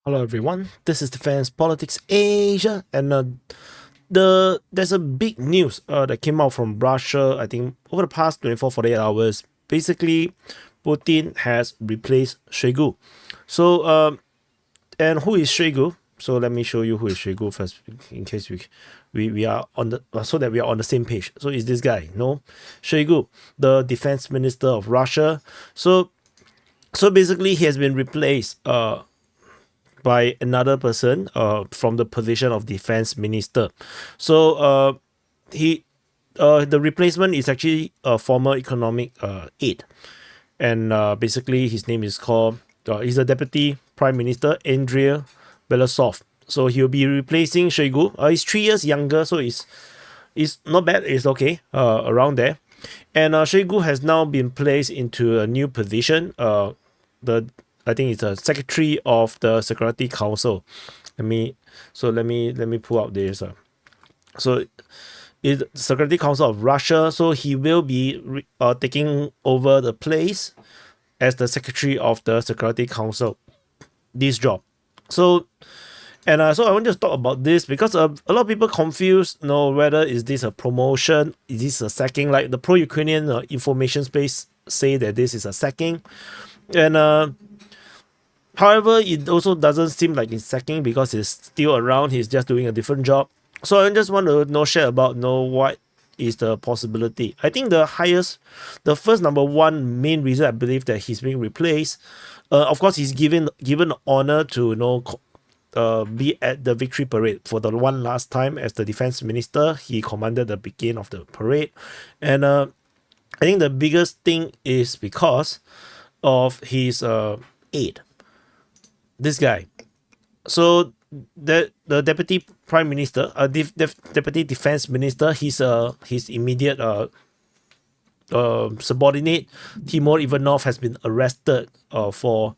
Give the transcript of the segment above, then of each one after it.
Hello everyone, this is Defense Politics Asia, and there's a big news that came out from Russia. I think over the past 24-48 hours, basically, Putin has replaced Shoigu. So and who is Shoigu? So let me show you who is Shoigu first, in case we are on the so that we are on the same page. So is this guy? No, Shoigu, the defense minister of Russia. So basically, he has been replaced by another person from the position of defense minister. So he the replacement is actually a former economic aide, and basically his name is called he's the deputy prime minister Andrey Belousov. So he'll be replacing Shoigu. He's 3 years younger, so it's not bad. It's okay around there. And Shoigu has now been placed into a new position. The I think it's a secretary of the Security Council. Let me pull out this. So it's Security Council of Russia. So he will be taking over the place as the secretary of the Security Council. This job. So so I want to talk about this because a lot of people confuse, whether is this a promotion, is this a sacking? Like the pro-Ukrainian information space say that this is a sacking, and however, it also doesn't seem like it's sacking because he's still around. He's just doing a different job. So I just want to share about what is the possibility. I think the first number one main reason I believe that he's being replaced. Of course, he's given honor to be at the victory parade for the one last time as the defense minister. He commanded the beginning of the parade, and I think the biggest thing is because of his aide. This guy. So the deputy prime minister, deputy defense minister, his immediate subordinate Timur Ivanov has been arrested for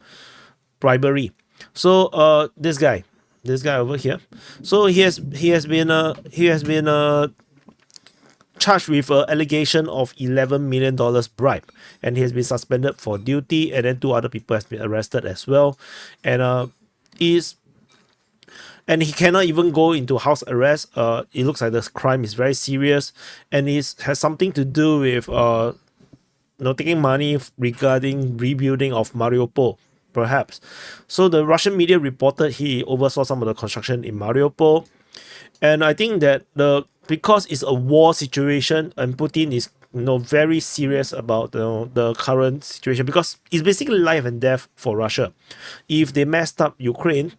bribery. So this guy over here. So he has been charged with an allegation of $11 million bribe, and he has been suspended for duty, and then 2 other people has been arrested as well, and he cannot even go into house arrest. It looks like the crime is very serious, and it has something to do with taking money regarding rebuilding of Mariupol, perhaps. So the Russian media reported he oversaw some of the construction in Mariupol, and I think that because it's a war situation and Putin is very serious about the current situation, because it's basically life and death for Russia. If they messed up Ukraine,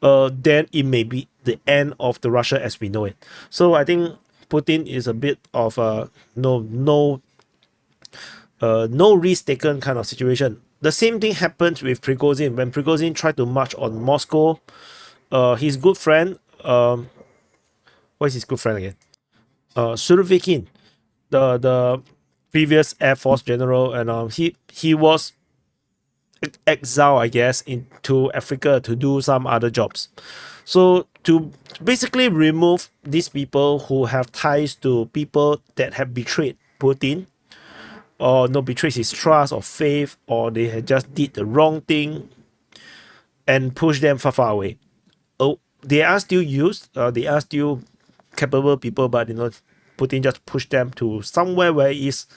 then it may be the end of the Russia as we know it. So I think Putin is a bit of a no risk taken kind of situation. The same thing happened with Prigozhin when Prigozhin tried to march on Moscow. His good friend, what is his good friend again? Surovikin, the previous Air Force general, and he was exiled, I guess, into Africa to do some other jobs. So to basically remove these people who have ties to people that have betrayed Putin, or betrayed his trust or faith, or they had just did the wrong thing, and push them far away. Oh, they are still used. They are still capable people, but Putin just pushed them to somewhere where it's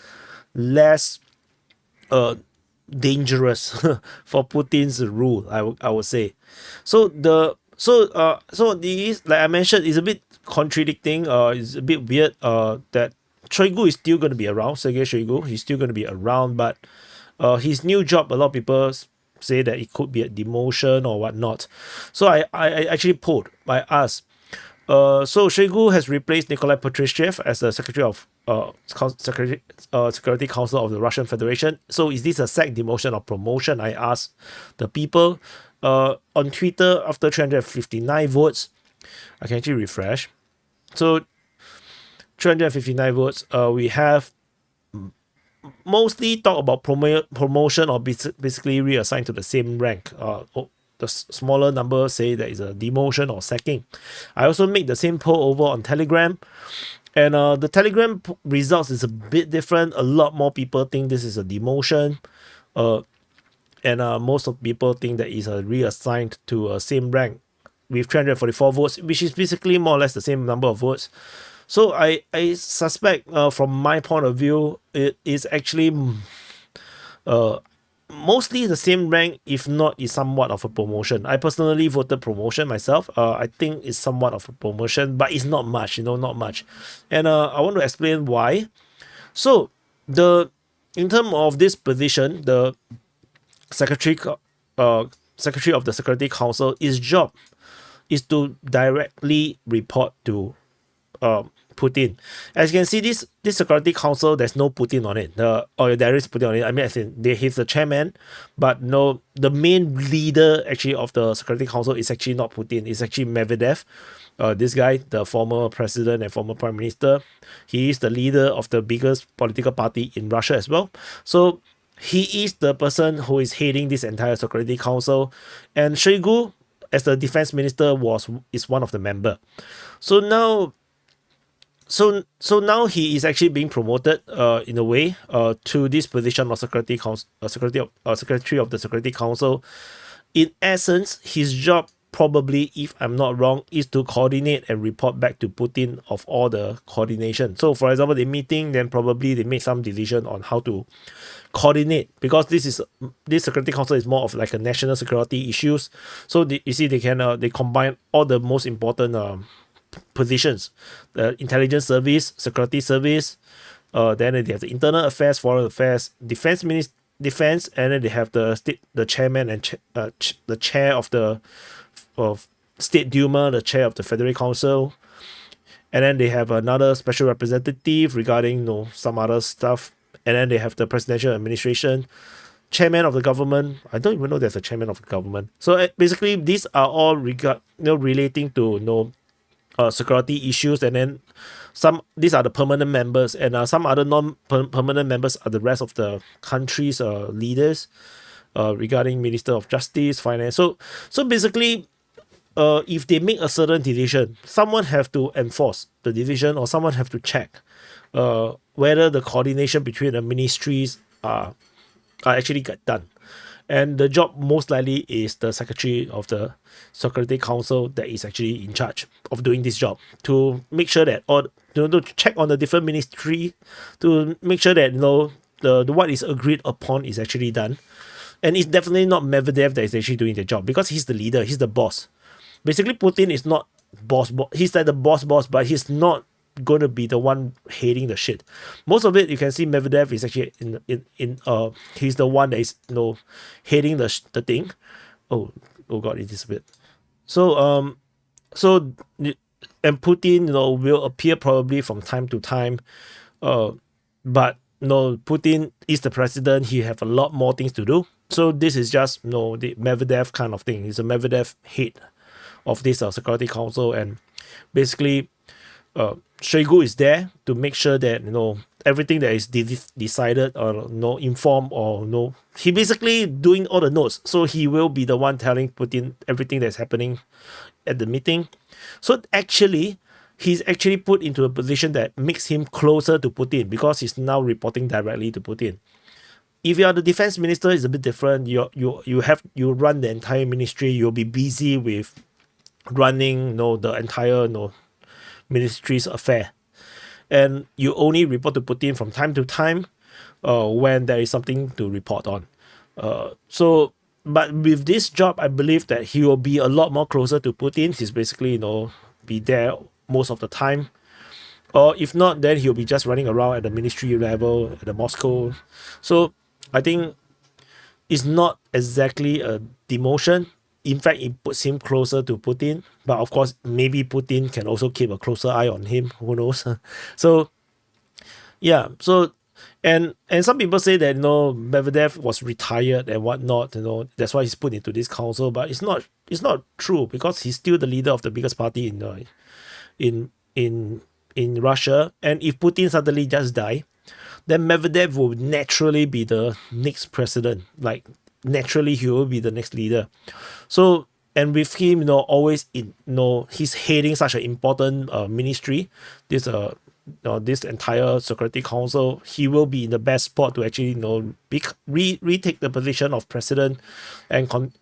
less dangerous for Putin's rule. I would say. So these, like I mentioned, is a bit contradicting. It's a bit weird. That Shoigu is still going to be around. Sergei Shoigu, he's still going to be around, but his new job, a lot of people say that it could be a demotion or whatnot. So I actually polled. I asked. So Shoigu has replaced Nikolai Patrushev as the secretary of Security Council of the Russian Federation. So is this a sack, demotion, or promotion? I asked the people on Twitter. After 359 votes, I can actually refresh. So 359 votes. We have mostly talk about promotion or basically reassigned to the same rank. The smaller number say that it's a demotion or sacking. I also make the same poll over on Telegram, and the Telegram results is a bit different. A lot more people think this is a demotion. and most of people think that he's reassigned to a same rank with 344 votes, which is basically more or less the same number of votes. So I suspect, from my point of view, it is actually mostly the same rank, if not is somewhat of a promotion. I personally voted promotion myself. I think it's somewhat of a promotion, but it's not much, not much. And I want to explain why. So in terms of this position, the secretary secretary of the Security Council, his job is to directly report to Putin. As you can see, this Security Council, there's no Putin on it. Or there is Putin on it. I mean, as in, he's the chairman, but no, the main leader actually of the Security Council is actually not Putin. It's actually Medvedev. This guy, the former president and former prime minister, he is the leader of the biggest political party in Russia as well. So he is the person who is heading this entire Security Council, and Shoigu, as the defense minister, is one of the member. So now he is actually being promoted in a way to this position of secretary of the Security Council. In essence, his job, probably, if I'm not wrong, is to coordinate and report back to Putin of all the coordination. So for example, they meeting, then probably they make some decision on how to coordinate, because this Security Council is more of like a national security issues. So you see, they combine all the most important positions: the intelligence service, security service, then they have the internal affairs, foreign affairs, defense, and then they have the chairman and the chair of the State Duma, the chair of the Federal Council, and then they have another special representative regarding some other stuff, and then they have the presidential administration, chairman of the government. I don't even know there's a chairman of the government. So basically, these are all relating to security issues, and then these are the permanent members, and some other non-permanent members are the rest of the country's leaders, regarding Minister of Justice, Finance. So basically, if they make a certain decision, someone have to enforce the decision, or someone have to check whether the coordination between the ministries are actually get done. And the job most likely is the secretary of the Security Council that is actually in charge of doing this job, to make sure that, or to check on the different ministry, to make sure that the what is agreed upon is actually done. And it's definitely not Medvedev that is actually doing the job, because he's the leader, he's the boss. Basically, Putin is not boss. He's like the boss, but he's not going to be the one hating the shit. Most of it, you can see Medvedev is actually he's the one that is hating the thing. Oh god, it is a bit. So and Putin will appear probably from time to time, but Putin is the president. He have a lot more things to do. So this is just the Medvedev kind of thing. He's a Medvedev head of this Security Council, and basically Shoigu is there to make sure that everything that is decided or informed, or he basically doing all the notes. So he will be the one telling Putin everything that's happening at the meeting. So actually, he's actually put into a position that makes him closer to Putin, because he's now reporting directly to Putin. If you are the defense minister, it's a bit different. You run the entire ministry. You'll be busy with running the entire ministry's affair, and you only report to Putin from time to time when there is something to report on. But with this job, I believe that he will be a lot more closer to Putin. He's basically be there most of the time, or if not, then he'll be just running around at the ministry level at the Moscow. So I think it's not exactly a demotion. In fact, it puts him closer to Putin. But of course, maybe Putin can also keep a closer eye on him. Who knows? So, yeah. So, and some people say that Medvedev was retired and whatnot. That's why he's put into this council. But it's not true, because he's still the leader of the biggest party in Russia. And if Putin suddenly just die, then Medvedev will naturally be the next president. Like, naturally he will be the next leader. So, and with him always he's heading such an important ministry, this this entire Security Council, he will be in the best spot to actually retake the position of president and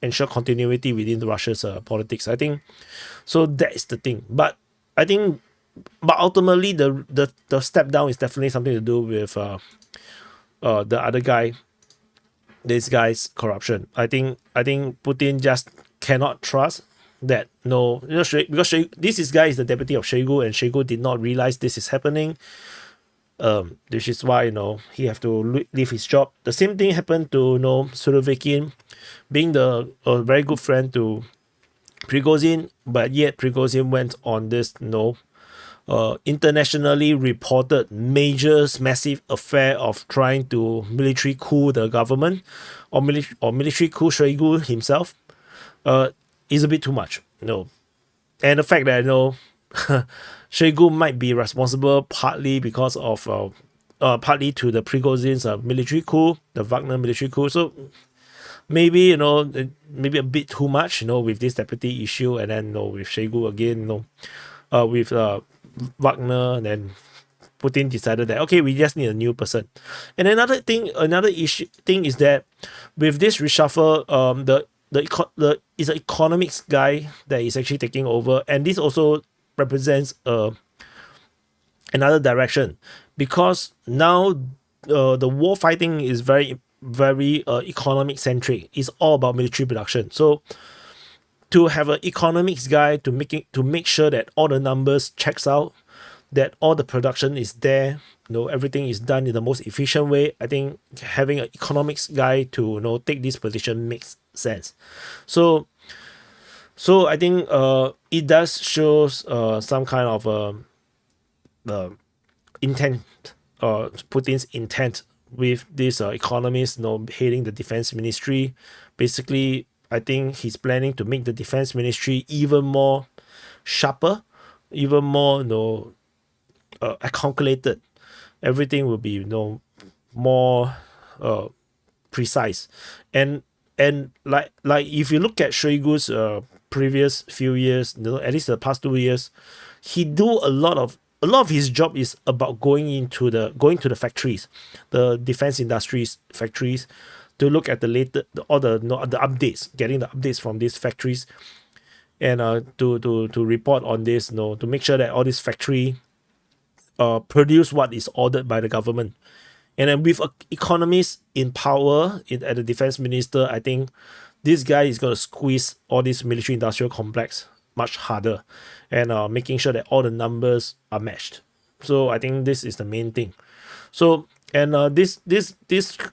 ensure continuity within Russia's politics. I think so. That is the thing. But I think, but ultimately the step down is definitely something to do with the other guy. This guy's corruption. I think Putin just cannot trust that because this guy is the deputy of Shoigu, and Shoigu did not realize this is happening. This is why he have to leave his job. The same thing happened to Surovikin, being a very good friend to Prigozhin, but yet Prigozhin went on this internationally reported massive affair of trying to military coup the government or military coup Shoigu himself is a bit too much. And the fact that Shoigu might be responsible partly because of partly to the Prigozhin's military coup, the Wagner military coup. So maybe maybe a bit too much with this deputy issue, and then with Shoigu again with Wagner, and then Putin decided that okay, we just need a new person. And another thing is that with this reshuffle, is an economics guy that is actually taking over, and this also represents another direction, because now the war fighting is very economic centric. It's all about military production. So to have an economics guy to make sure that all the numbers checks out, that all the production is there, everything is done in the most efficient way. I think having an economics guy to take this position makes sense. So I think it does shows some kind of intent, Putin's intent with this economist heading the defense ministry. Basically, I think he's planning to make the defense ministry even more sharper, even more calculated. Everything will be more precise. And like if you look at Shoigu's previous few years, at least the past 2 years, he do a lot of his job is about going to the factories, the defense industries factories, to look at the latest the updates, getting the updates from these factories, and to report on this, to make sure that all these factory produce what is ordered by the government. And then with economists in power at the defense minister, I think this guy is going to squeeze all this military industrial complex much harder, and making sure that all the numbers are matched. So I think this is the main thing. So, and this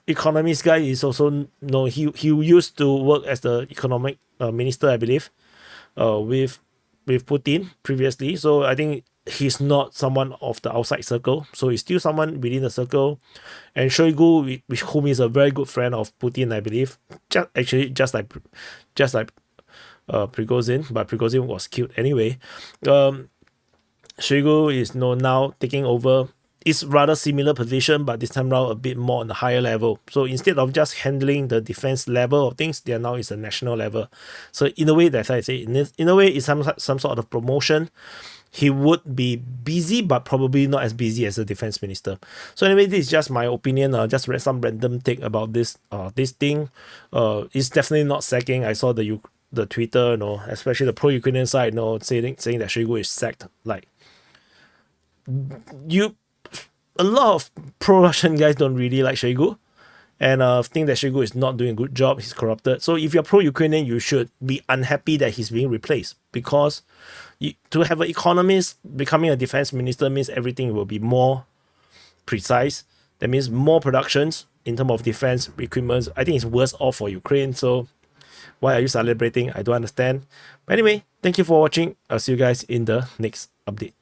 economist guy is also he used to work as the economic minister, I believe, with Putin previously. So I think he's not someone of the outside circle. So he's still someone within the circle. And Shoigu, with whom is a very good friend of Putin, I believe, just like Prigozhin, but Prigozhin was killed anyway. Shoigu is now taking over. It's rather similar position, but this time around a bit more on the higher level. So instead of just handling the defense level of things, they are now is a national level. So in a way, that's how I say, in a way, it's some sort of promotion. He would be busy, but probably not as busy as the defense minister. So anyway, this is just my opinion. Just read some random take about this thing. It's definitely not sacking. I saw the Twitter, especially the pro-Ukrainian side, saying that Shoigu is sacked. Like, a lot of pro-Russian guys don't really like Shoigu, and think that Shoigu is not doing a good job. He's corrupted. So if you're pro-Ukrainian, you should be unhappy that he's being replaced, because to have an economist becoming a defense minister means everything will be more precise. That means more productions in terms of defense equipment. I think it's worse off for Ukraine. So why are you celebrating? I don't understand. But anyway, thank you for watching. I'll see you guys in the next update.